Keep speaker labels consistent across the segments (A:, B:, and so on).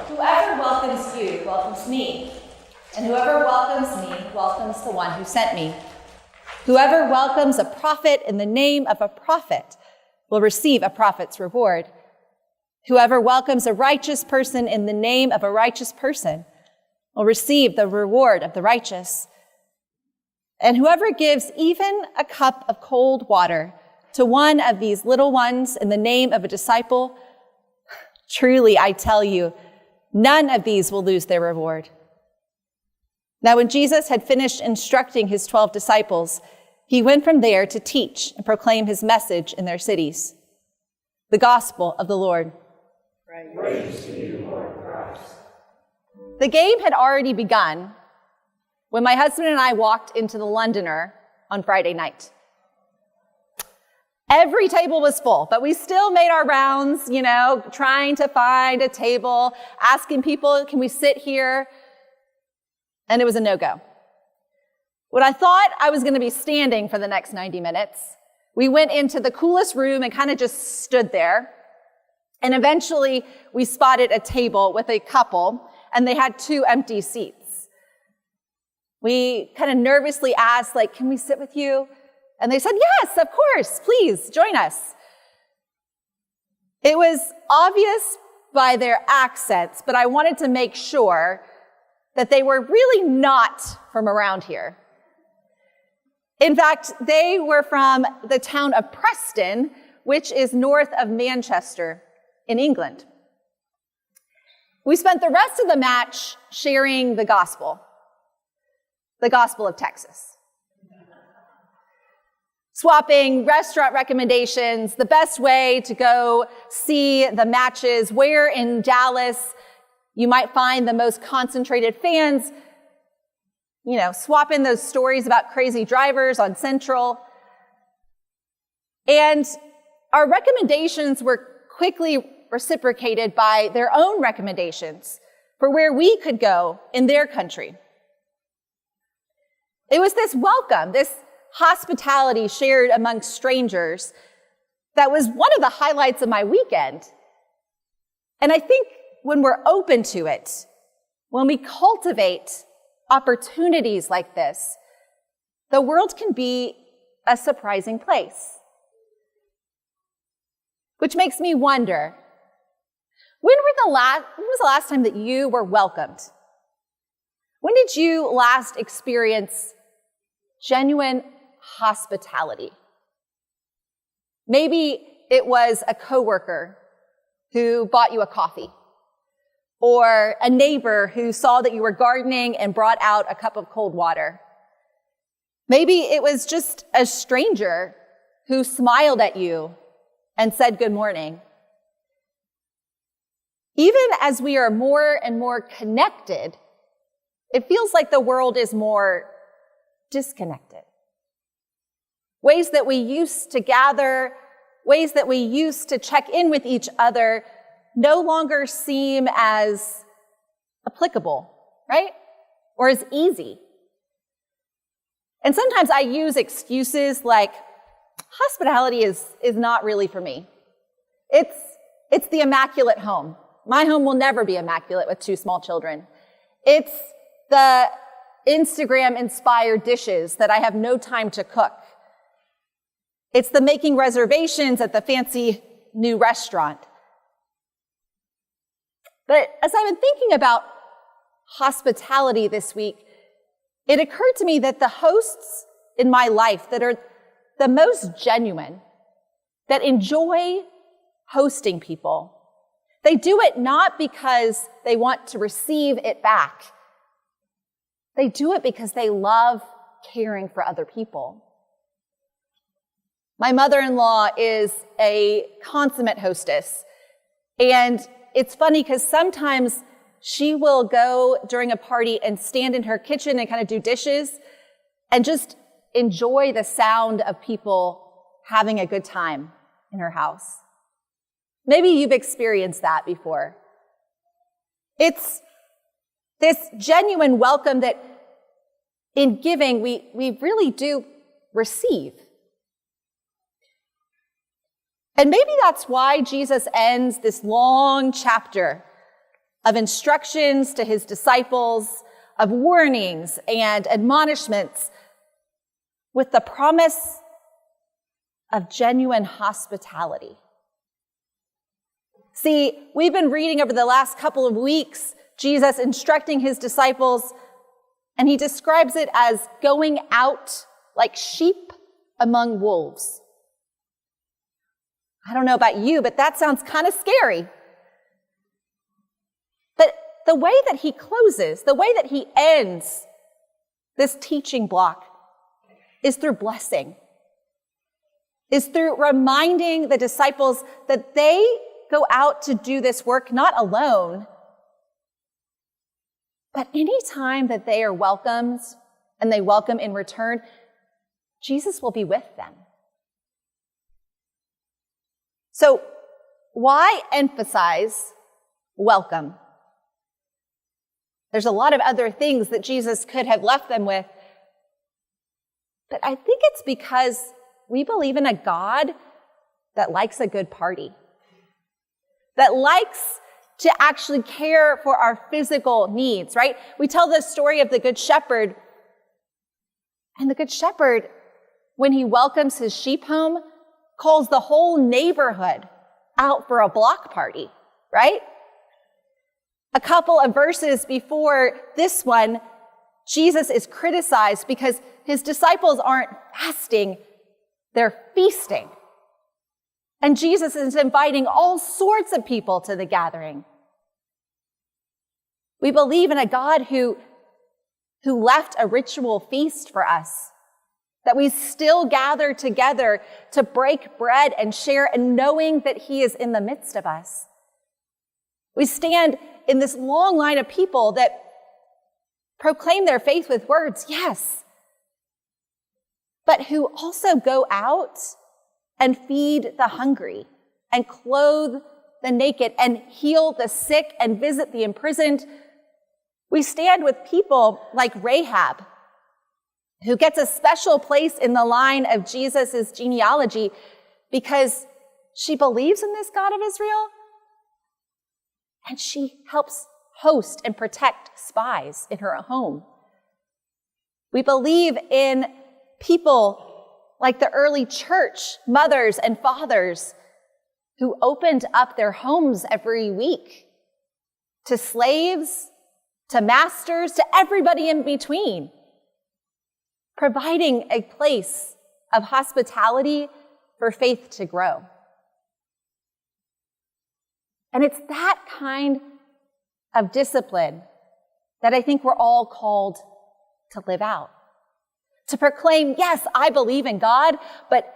A: Whoever welcomes you welcomes me, and whoever welcomes me welcomes the one who sent me. Whoever welcomes a prophet in the name of a prophet will receive a prophet's reward. Whoever welcomes a righteous person in the name of a righteous person will receive the reward of the righteous. And whoever gives even a cup of cold water to one of these little ones in the name of a disciple, truly I tell you, none of these will lose their reward. Now, when Jesus had finished instructing his 12 disciples, he went from there to teach and proclaim his message in their cities. The gospel of the Lord.
B: Praise to you, Lord Christ.
A: The game had already begun when my husband and I walked into the Londoner on Friday night. Every table was full, but we still made our rounds, trying to find a table, asking people, can we sit here? And it was a no-go. When I thought I was going to be standing for the next 90 minutes, we went into the coolest room and kind of just stood there. And eventually we spotted a table with a couple, and they had 2 empty seats. We kind of nervously asked, can we sit with you? And they said, yes, of course, please join us. It was obvious by their accents, but I wanted to make sure that they were really not from around here. In fact, they were from the town of Preston, which is north of Manchester in England. We spent the rest of the match sharing the gospel of Texas. Swapping restaurant recommendations, the best way to go see the matches, where in Dallas you might find the most concentrated fans, swapping those stories about crazy drivers on Central. And our recommendations were quickly reciprocated by their own recommendations for where we could go in their country. It was this welcome, this hospitality shared amongst strangers that was one of the highlights of my weekend. And I think when we're open to it, when we cultivate opportunities like this, the world can be a surprising place. Which makes me wonder, when was the last time that you were welcomed? When did you last experience genuine hospitality? Maybe it was a coworker who bought you a coffee, or a neighbor who saw that you were gardening and brought out a cup of cold water. Maybe it was just a stranger who smiled at you and said good morning. Even as we are more and more connected, it feels like the world is more disconnected. Ways that we used to gather, ways that we used to check in with each other no longer seem as applicable, right? Or as easy. And sometimes I use excuses like, hospitality is not really for me. It's the immaculate home. My home will never be immaculate with 2 small children. It's the Instagram-inspired dishes that I have no time to cook. It's the making reservations at the fancy new restaurant. But as I've been thinking about hospitality this week, it occurred to me that the hosts in my life that are the most genuine, that enjoy hosting people, they do it not because they want to receive it back. They do it because they love caring for other people. My mother-in-law is a consummate hostess, and it's funny because sometimes she will go during a party and stand in her kitchen and kind of do dishes and just enjoy the sound of people having a good time in her house. Maybe you've experienced that before. It's this genuine welcome that in giving we really do receive. And maybe that's why Jesus ends this long chapter of instructions to his disciples, of warnings and admonishments, with the promise of genuine hospitality. See, we've been reading over the last couple of weeks, Jesus instructing his disciples, and he describes it as going out like sheep among wolves. I don't know about you, but that sounds kind of scary. But the way that he closes, the way that he ends this teaching block is through blessing, is through reminding the disciples that they go out to do this work not alone, but any time that they are welcomed and they welcome in return, Jesus will be with them. So why emphasize welcome? There's a lot of other things that Jesus could have left them with, but I think it's because we believe in a God that likes a good party, that likes to actually care for our physical needs, right? We tell the story of the Good Shepherd, and the Good Shepherd, when he welcomes his sheep home, calls the whole neighborhood out for a block party, right? A couple of verses before this one, Jesus is criticized because his disciples aren't fasting, they're feasting. And Jesus is inviting all sorts of people to the gathering. We believe in a God who left a ritual feast for us, that we still gather together to break bread and share, and knowing that he is in the midst of us. We stand in this long line of people that proclaim their faith with words, yes, but who also go out and feed the hungry and clothe the naked and heal the sick and visit the imprisoned. We stand with people like Rahab, who gets a special place in the line of Jesus' genealogy because she believes in this God of Israel, and she helps host and protect spies in her home. We believe in people like the early church, mothers and fathers, who opened up their homes every week to slaves, to masters, to everybody in between, providing a place of hospitality for faith to grow. And it's that kind of discipline that I think we're all called to live out. To proclaim, yes, I believe in God, but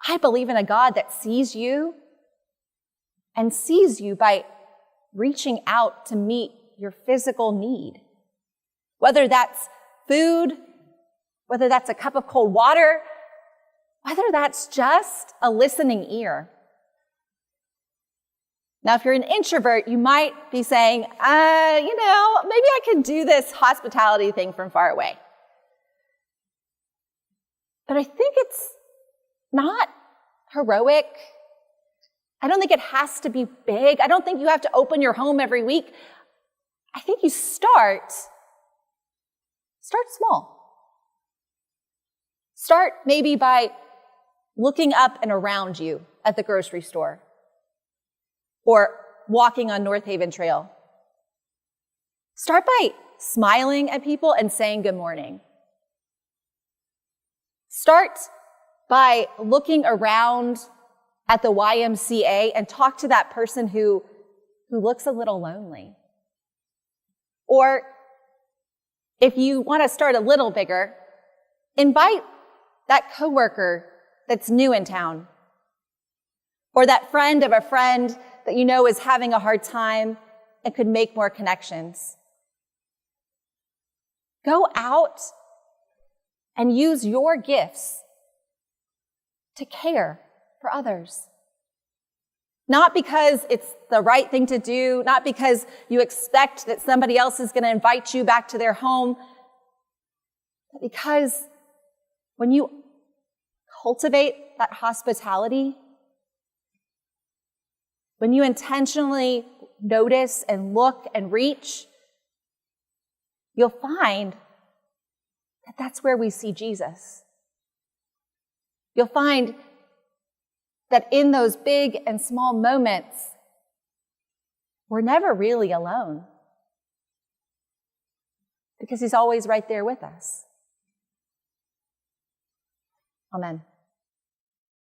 A: I believe in a God that sees you and sees you by reaching out to meet your physical need. Whether that's food, whether that's a cup of cold water, whether that's just a listening ear. Now, if you're an introvert, you might be saying, maybe I can do this hospitality thing from far away. But I think it's not heroic. I don't think it has to be big. I don't think you have to open your home every week. I think you start small. Start maybe by looking up and around you at the grocery store or walking on North Haven Trail. Start by smiling at people and saying good morning. Start by looking around at the YMCA and talk to that person who looks a little lonely. Or if you want to start a little bigger, invite that coworker that's new in town, or that friend of a friend that you know is having a hard time and could make more connections. Go out and use your gifts to care for others. Not because it's the right thing to do, not because you expect that somebody else is going to invite you back to their home, but because when you cultivate that hospitality, when you intentionally notice and look and reach, you'll find that that's where we see Jesus. You'll find that in those big and small moments, we're never really alone because he's always right there with us. Amen.